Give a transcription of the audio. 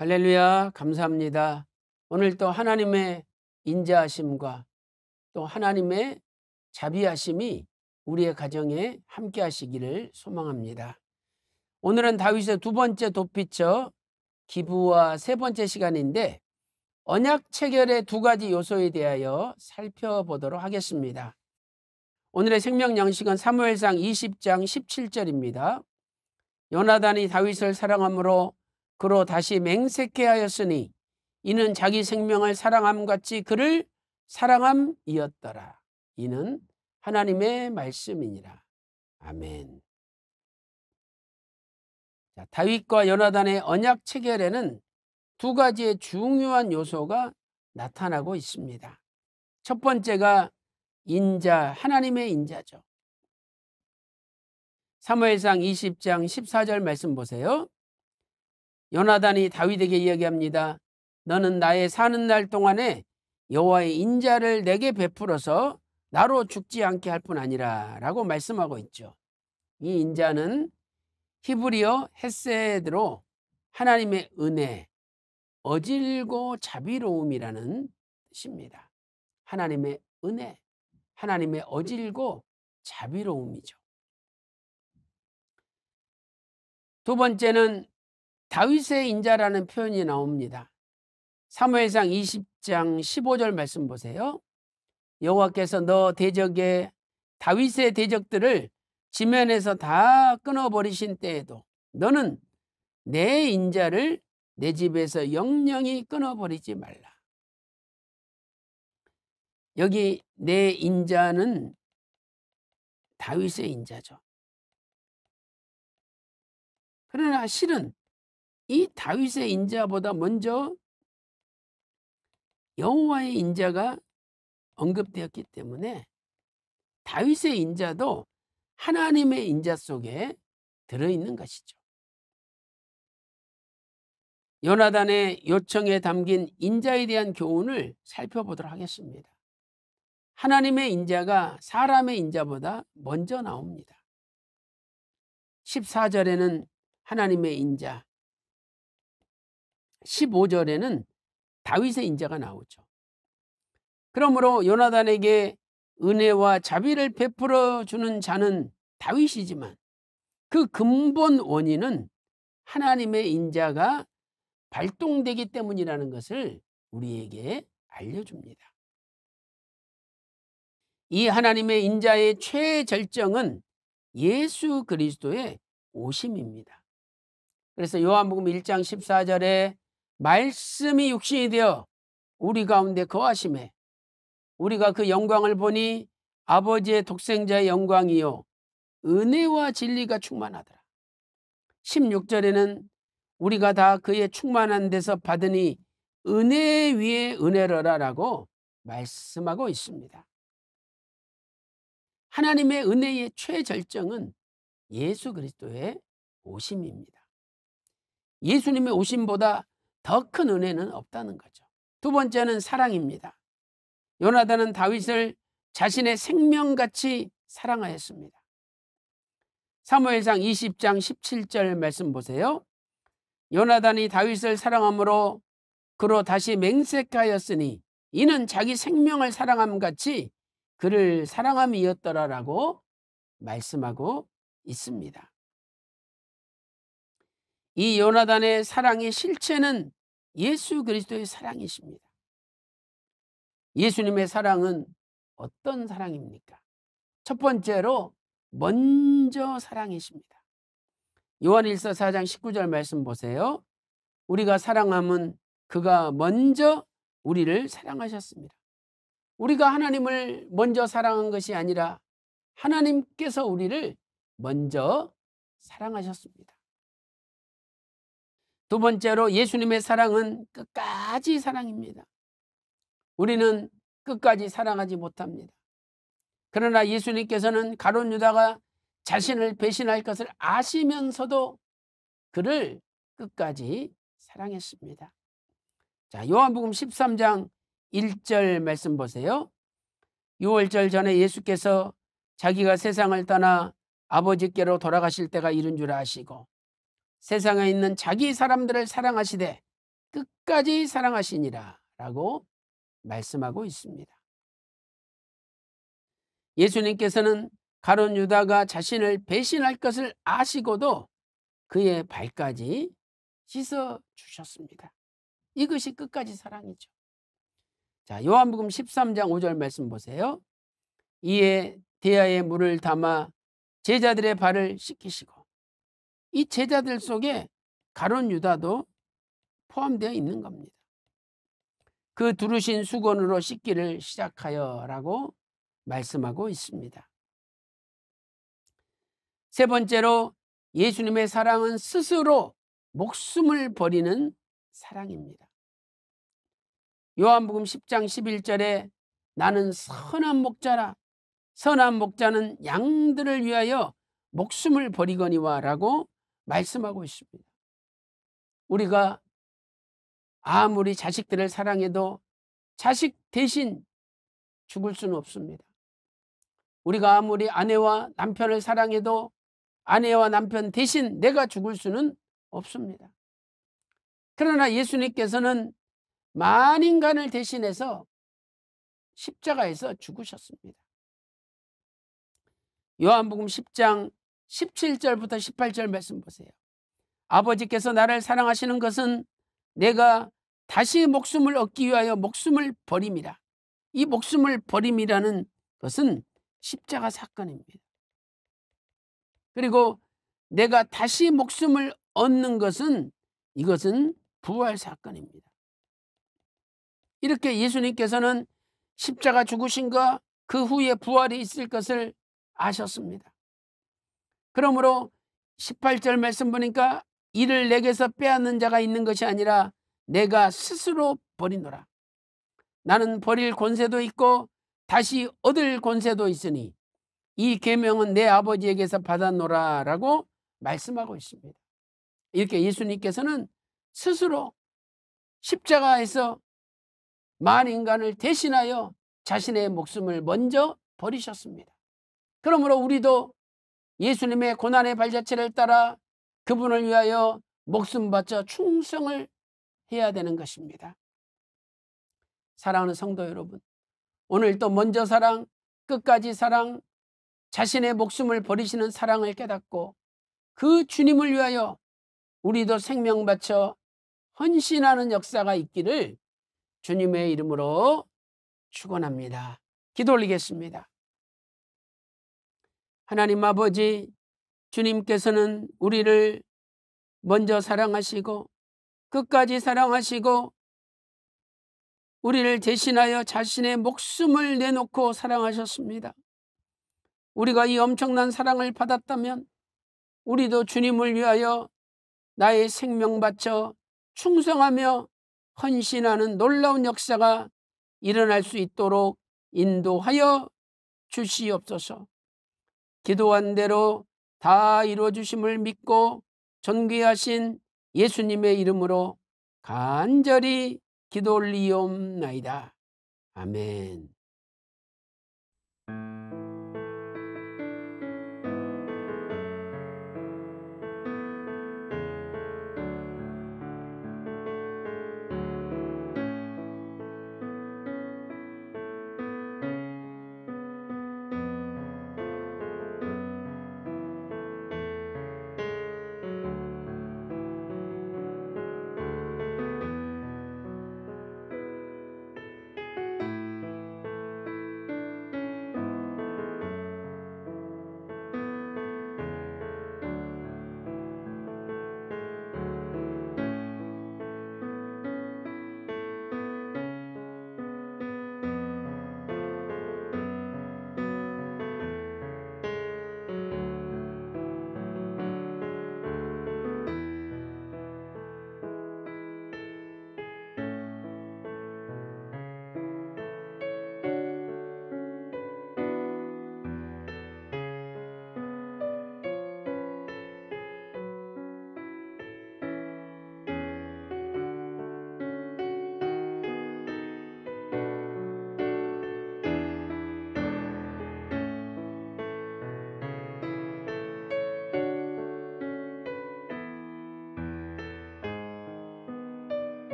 할렐루야, 감사합니다. 오늘 또 하나님의 인자하심과 또 하나님의 자비하심이 우리의 가정에 함께 하시기를 소망합니다. 오늘은 다윗의 두 번째 돋비쳐 기부와 세 번째 시간인데 언약 체결의 두 가지 요소에 대하여 살펴보도록 하겠습니다. 오늘의 생명 양식은 사무엘상 20장 17절입니다. 요나단이 다윗을 사랑함으로 그로 다시 맹세케 하였으니 이는 자기 생명을 사랑함 같이 그를 사랑함이었더라. 이는 하나님의 말씀이니라. 아멘. 다윗과 요나단의 언약 체결에는 두 가지의 중요한 요소가 나타나고 있습니다. 첫 번째가 인자, 하나님의 인자죠. 사무엘상 20장 14절 말씀 보세요. 요나단이 다윗에게 이야기합니다. 너는 나의 사는 날 동안에 여호와의 인자를 내게 베풀어서 나로 죽지 않게 할 뿐 아니라 라고 말씀하고 있죠. 이 인자는 히브리어 헤세드로 하나님의 은혜, 어질고 자비로움이라는 뜻입니다. 하나님의 은혜, 하나님의 어질고 자비로움이죠. 두 번째는 다윗의 인자라는 표현이 나옵니다. 사무엘상 20장 15절 말씀 보세요. 여호와께서 너 대적의 다윗의 대적들을 지면에서 다 끊어버리신 때에도 너는 내 인자를 내 집에서 영영히 끊어버리지 말라. 여기 내 인자는 다윗의 인자죠. 그러나 실은 이 다윗의 인자보다 먼저 여호와의 인자가 언급되었기 때문에 다윗의 인자도 하나님의 인자 속에 들어있는 것이죠. 요나단의 요청에 담긴 인자에 대한 교훈을 살펴보도록 하겠습니다. 하나님의 인자가 사람의 인자보다 먼저 나옵니다. 14절에는 하나님의 인자, 15절에는 다윗의 인자가 나오죠. 그러므로 요나단에게 은혜와 자비를 베풀어 주는 자는 다윗이지만 그 근본 원인은 하나님의 인자가 발동되기 때문이라는 것을 우리에게 알려줍니다. 이 하나님의 인자의 최절정은 예수 그리스도의 오심입니다. 그래서 요한복음 1장 14절에 말씀이 육신이 되어 우리 가운데 거하심에 우리가 그 영광을 보니 아버지의 독생자의 영광이요 은혜와 진리가 충만하더라. 16절에는 우리가 다 그의 충만한 데서 받으니 은혜 위에 은혜로라라고 말씀하고 있습니다. 하나님의 은혜의 최절정은 예수 그리스도의 오심입니다. 예수님의 오심보다 더 큰 은혜는 없다는 거죠. 두 번째는 사랑입니다. 요나단은 다윗을 자신의 생명같이 사랑하였습니다. 사무엘상 20장 17절 말씀 보세요. 요나단이 다윗을 사랑함으로 그로 다시 맹세하였으니 이는 자기 생명을 사랑함 같이 그를 사랑함이었더라라고 말씀하고 있습니다. 이 요나단의 사랑의 실체는 예수 그리스도의 사랑이십니다. 예수님의 사랑은 어떤 사랑입니까? 첫 번째로 먼저 사랑이십니다. 요한일서 4장 19절 말씀 보세요. 우리가 사랑함은 그가 먼저 우리를 사랑하셨습니다. 우리가 하나님을 먼저 사랑한 것이 아니라 하나님께서 우리를 먼저 사랑하셨습니다. 두 번째로 예수님의 사랑은 끝까지 사랑입니다. 우리는 끝까지 사랑하지 못합니다. 그러나 예수님께서는 가룟 유다가 자신을 배신할 것을 아시면서도 그를 끝까지 사랑했습니다. 자, 요한복음 13장 1절 말씀 보세요. 6월절 전에 예수께서 자기가 세상을 떠나 아버지께로 돌아가실 때가 이른 줄 아시고 세상에 있는 자기 사람들을 사랑하시되 끝까지 사랑하시니라 라고 말씀하고 있습니다. 예수님께서는 가룟 유다가 자신을 배신할 것을 아시고도 그의 발까지 씻어 주셨습니다. 이것이 끝까지 사랑이죠. 자, 요한복음 13장 5절 말씀 보세요. 이에 대야에 물을 담아 제자들의 발을 씻기시고, 이 제자들 속에 가룟 유다도 포함되어 있는 겁니다. 그 두르신 수건으로 씻기를 시작하여 라고 말씀하고 있습니다. 세 번째로 예수님의 사랑은 스스로 목숨을 버리는 사랑입니다. 요한복음 10장 11절에 나는 선한 목자라, 선한 목자는 양들을 위하여 목숨을 버리거니와 라고 말씀하고 있습니다. 우리가 아무리 자식들을 사랑해도 자식 대신 죽을 수는 없습니다. 우리가 아무리 아내와 남편을 사랑해도 아내와 남편 대신 내가 죽을 수는 없습니다. 그러나 예수님께서는 만인간을 대신해서 십자가에서 죽으셨습니다. 요한복음 10장 17절부터 18절 말씀 보세요. 아버지께서 나를 사랑하시는 것은 내가 다시 목숨을 얻기 위하여 목숨을 버림이라. 이 목숨을 버림이라는 것은 십자가 사건입니다. 그리고 내가 다시 목숨을 얻는 것은, 이것은 부활 사건입니다. 이렇게 예수님께서는 십자가 죽으신과 그 후에 부활이 있을 것을 아셨습니다. 그러므로 18절 말씀 보니까 이를 내게서 빼앗는 자가 있는 것이 아니라 내가 스스로 버리노라. 나는 버릴 권세도 있고 다시 얻을 권세도 있으니 이 계명은 내 아버지에게서 받았노라 라고 말씀하고 있습니다. 이렇게 예수님께서는 스스로 십자가에서 만인간을 대신하여 자신의 목숨을 먼저 버리셨습니다. 그러므로 우리도 예수님의 고난의 발자취를 따라 그분을 위하여 목숨 바쳐 충성을 해야 되는 것입니다. 사랑하는 성도 여러분, 오늘 또 먼저 사랑, 끝까지 사랑, 자신의 목숨을 버리시는 사랑을 깨닫고 그 주님을 위하여 우리도 생명 바쳐 헌신하는 역사가 있기를 주님의 이름으로 축원합니다. 기도 올리겠습니다. 하나님 아버지, 주님께서는 우리를 먼저 사랑하시고 끝까지 사랑하시고 우리를 대신하여 자신의 목숨을 내놓고 사랑하셨습니다. 우리가 이 엄청난 사랑을 받았다면 우리도 주님을 위하여 나의 생명 바쳐 충성하며 헌신하는 놀라운 역사가 일어날 수 있도록 인도하여 주시옵소서. 기도한 대로 다 이루어 주심을 믿고 존귀하신 예수님의 이름으로 간절히 기도 올리옵나이다. 아멘.